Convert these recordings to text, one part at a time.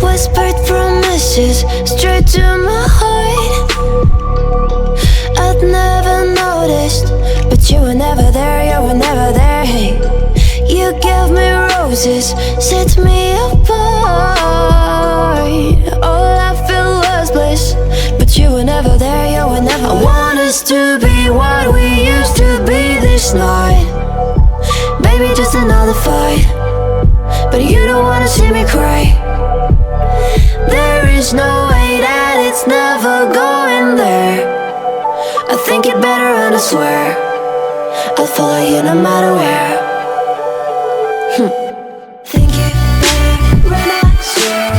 Whispered promises straight to my heart. I'd never noticed, but you were never there, you were never there. Hey, you gave me roses, set me apart. All I feel was bliss, but you were never there, you were never there. I want us to be what we used to be this night. Baby, just another fight, but you don't wanna see me cry. There is no way that it's never going there. I think it better and I swear I'll follow you no matter where. Think it better and I swear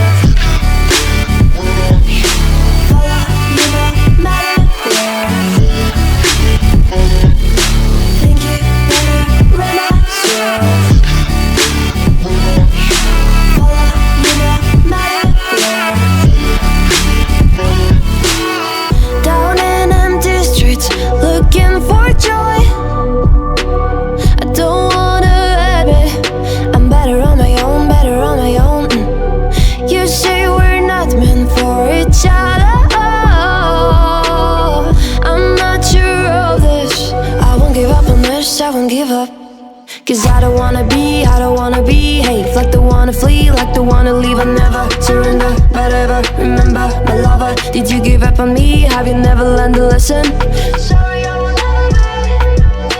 follow you no matter where. Think it better and I swear follow you no matter where. Down in empty streets, looking for joy. I don't wanna admit I'm better on my own, better on my own. You say we're not meant for each other. I'm not sure of this. I won't give up on this, I won't give up. Cause I don't wanna behave like the wanna flee, like the wanna leave. I never surrender, but ever remember my lover. Did you give up on me? Have you never learned a lesson? Sorry, I will never be,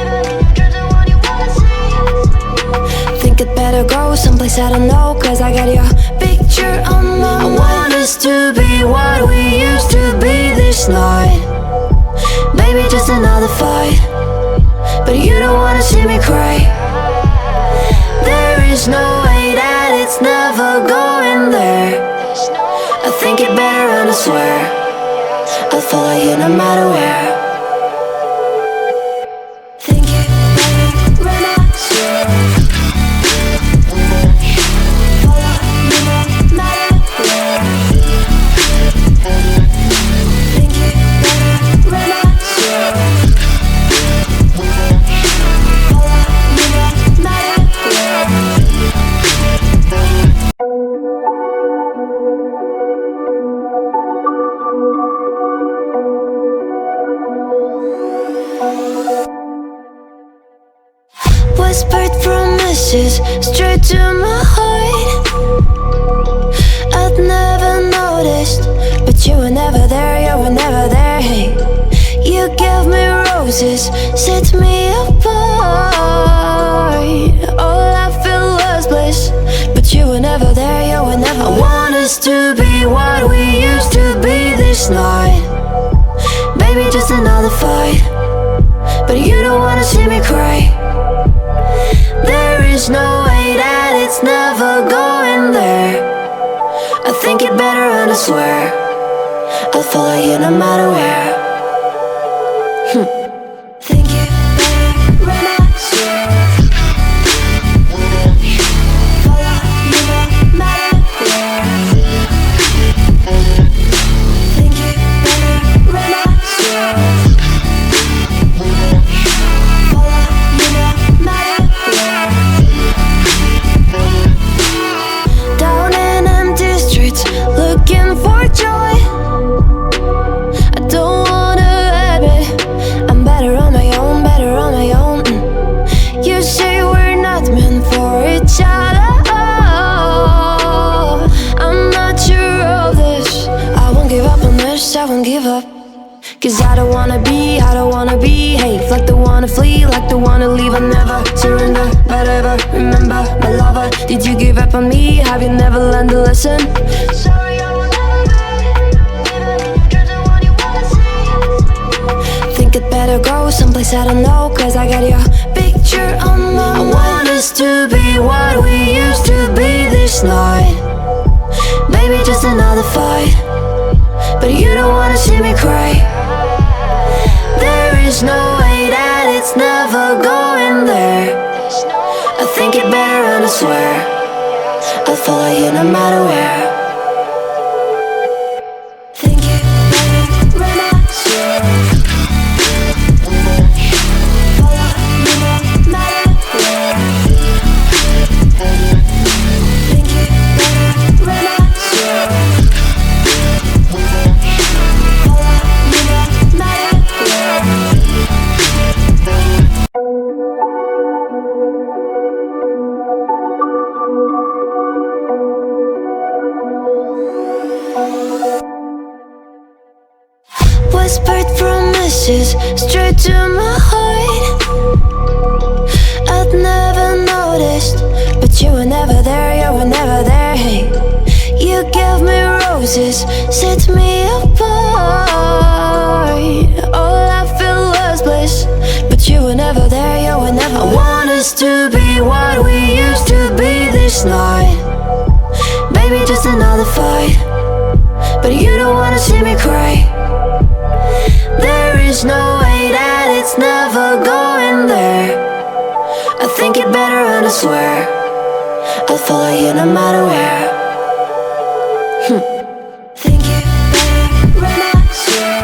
even if you're the one you wanna see. Think it better go someplace I don't know, cause I got your picture on my mind. I want us to be what we used to be this night. Baby, just another fight, but you don't wanna see me cry. There is no way that it's never going there. I think it better and I swear I'll follow you no matter where. Think it better and I swear follow you no matter where. Think it better and I swear follow you no matter where. Whispered promises straight to my heart. I'd never noticed, but you were never there, you were never there. Hey, you gave me roses, set me apart. All I feel was bliss, but you were never there, you were never there. I want us to be what we used to be this night. Baby, just another fight, but you don't wanna see me cry. There is no way that it's never going there. I think it better and I swear I'll follow you no matter where. Think it better and I swear follow you no matter where. Think it better and I swear follow you no matter where. Down in empty streets, looking for joy. I don't wanna admit I'm better on my own, better on my own. You say we're not meant for each other. I'm not sure of this. I won't give up on this, I won't give up. Cause I don't wanna behave like the wanna flee, like the wanna leave. I never surrender, but ever remember my lover. Did you give up on me? Have you never learned a lesson? Sorry, I will never be, even if you're the one you wanna see. Think it better go someplace I don't know, cause I got your picture on my mind. I want us to be what we used to be this night. Baby, just another fight, but you don't wanna see me cry. There is no way that it's never going there. I think it better and I swear I'll follow you no matter where. Think it better and I swear Whispered promises straight to my heart. I'd never noticed, but you were never there, you were never there. Hey, you gave me roses, set me apart. All I felt was bliss, but you were never there, you were never. I want us to be what we used to be this night. Baby, just another fight, but you don't wanna see me cry. There is no way that it's never going there. I think it better and I swear I'll follow you no matter where. Think it better and I swear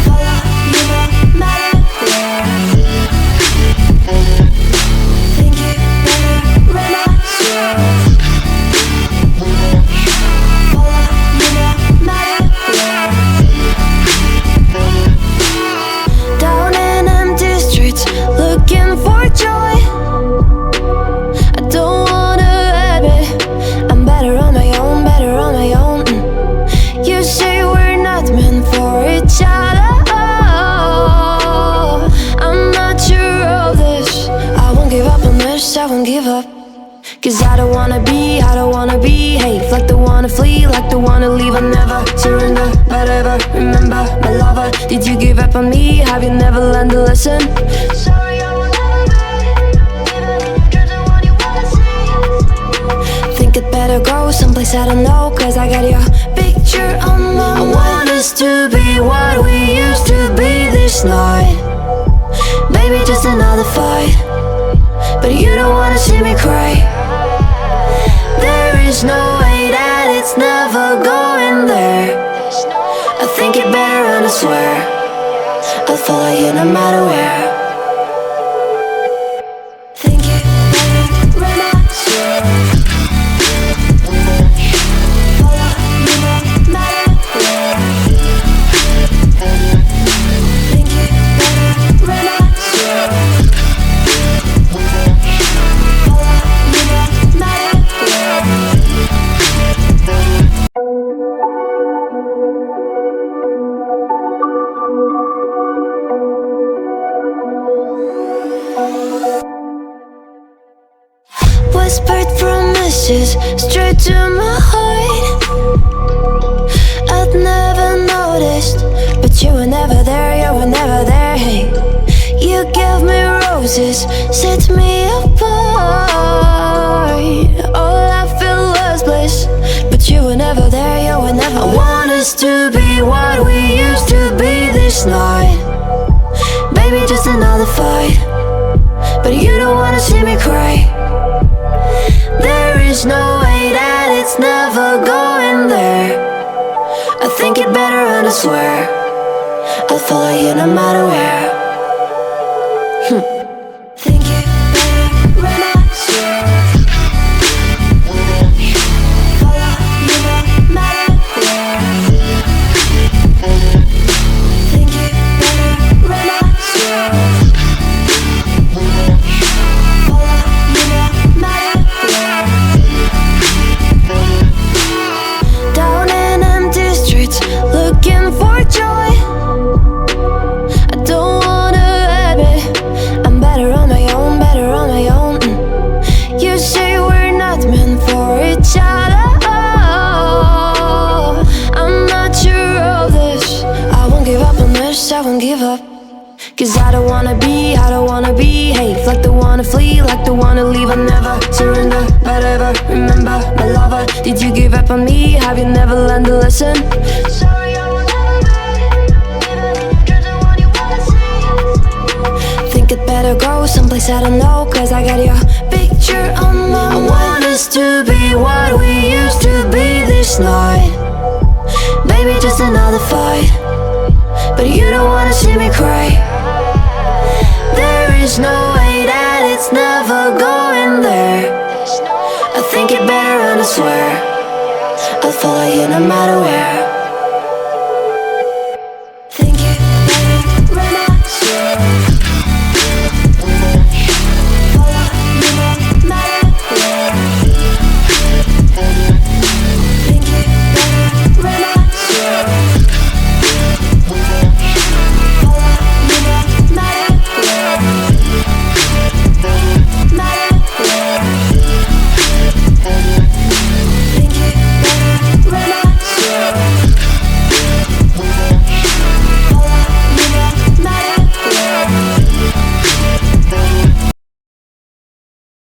follow you no matter where. Think it better and I swear follow you no matter where. Down in empty streets, looking for joy. I don't wanna admit I'm better on my own, better on my own. You say we're not meant for each other. I'm not sure of this. I won't give up on this, I won't give up. Cause I don't wanna behave like the one to flee, like the one to leave. I never surrender, but ever remember my lover. Did you give up on me? Have you never learned a lesson? Sorry, I will never be, even if you're the one you wanna see. Think it better go someplace I don't know, cause I got your picture on my mind. I want us to be what we used to be this night. Baby, just another fight, but you don't wanna see me cry. There is no way that it's never going there. I think it better and I swear I'll follow you no matter where. Think it better and I swear follow you no matter where. Think it better and I swear follow you no matter where. Whispered promises straight to my heart. I'd never noticed, but you were never there, you were never there. Hey, you gave me roses, set me apart. All I felt was bliss, but you were never there, you were never. I want us to be what we used to be this night. Baby, just another fight, but you don't wanna see me cry. There is no way that it's never going there. I think it better and I swear I'll follow you no matter where. Think it better and I swear follow you no matter where. Think it better and I swear follow you no matter where. Down in empty streets, looking for joy. I don't wanna admit I'm better on my own, better on my own. You say we're not meant for each other. I'm not sure of this. I won't give up on this, I won't give up. Cause I don't wanna behave like the one to flee, like the one to leave. I never surrender, but ever remember my lover. Did you give up on me? Have you never learned a lesson? Sorry, I will never be, even if you're the one you wanna see. Think it better go someplace I don't know, cause I got your picture on my mind. I want us to be what we used to be this night. Baby, just another fight, but you don't wanna see me cry. There is no way that it's never going there. I think it better and I swear I'll follow you no matter where.